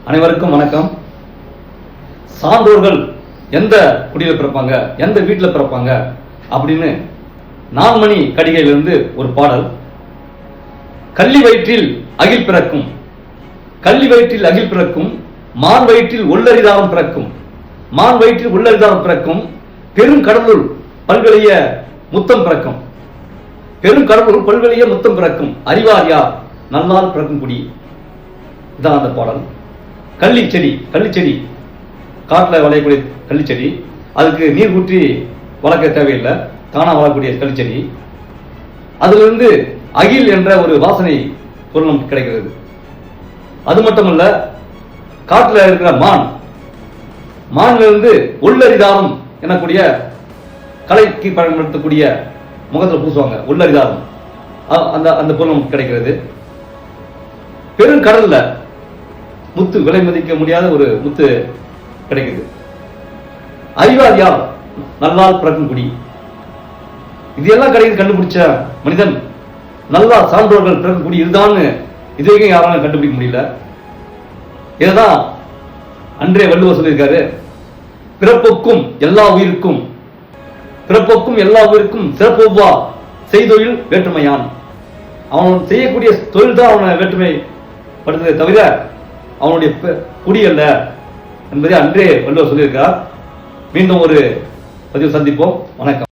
அனைவருக்கும் வணக்கம். சான்றோர்கள் எந்த குடியில் பிறப்பாங்க, எந்த வீட்டில் பிறப்பாங்க அப்படின்னு நான்மணி கடிகையிலிருந்து ஒரு பாடல். கள்ளி வயிற்றில் அகில் பிறக்கும், கள்ளி வயிற்றில் அகில் பிறக்கும், மான் வயிற்றில் உள்ளரிதாரம் பிறக்கும், மான் வயிற்றில் உள்ளரிதாரம் பிறக்கும், பெருங்கடலுள் பல்கலைய முத்தம் பிறக்கும், பெருங்கடலுள் பல்கலைய முத்தம் பிறக்கும், அறிவார் யார் நல்லால் பிறக்கும் குடி. இதான் அந்த பாடல். கள்ளிச்செடி, கள்ளிச்செடி காட்டில் வளையக்கூடிய கள்ளிச்செடி, அதுக்கு நீர் ஊற்றி வளர்க்க தேவையில்லை, தானாக வளரக்கூடிய கள்ளிச்செடி. அதிலிருந்து அகில் என்ற ஒரு வாசனை பொருள் நமக்கு கிடைக்கிறது. அது மட்டுமல்ல, காட்டில் இருக்கிற மான், மானிலிருந்து உள்ளரிதாரம் எனக்கூடிய கலைக்கு பயன்படுத்தக்கூடிய முகத்தில் பூசுவாங்க, உள்ளரிதாரம், அந்த அந்த பொருள் நமக்கு கிடைக்கிறது. பெருங்கடல்ல முத்து, விலை மதிக்க முடியாத ஒரு முத்து கிடைக்குது. அறிவார் யார் நல்லால் பிறக்கும் குடி. இது எல்லாம் கிடைக்குது கண்டுபிடிச்ச மனிதன் நல்லா சான்றோர்கள் பிறக்கும் குடி இதுதான் இதுவரைக்கும் யாராலும் கண்டுபிடிக்க முடியல. இதுதான் அன்றே வள்ளுவர் சொல்லியிருக்காரு, பிறப்புக்கும் எல்லா உயிருக்கும், பிறப்புக்கும் எல்லா உயிருக்கும் சிறப்புவா செய்தொழில் வேற்றுமையான். அவன் செய்யக்கூடிய தொழில் தான் அவனை வேற்றுமை படுத்ததை தவிர அவனுடைய குடி அல்ல என்பதை அன்றே வள்ளுவர் சொல்லியிருக்கிறார். மீண்டும் ஒரு பதிவு சந்திப்போம். வணக்கம்.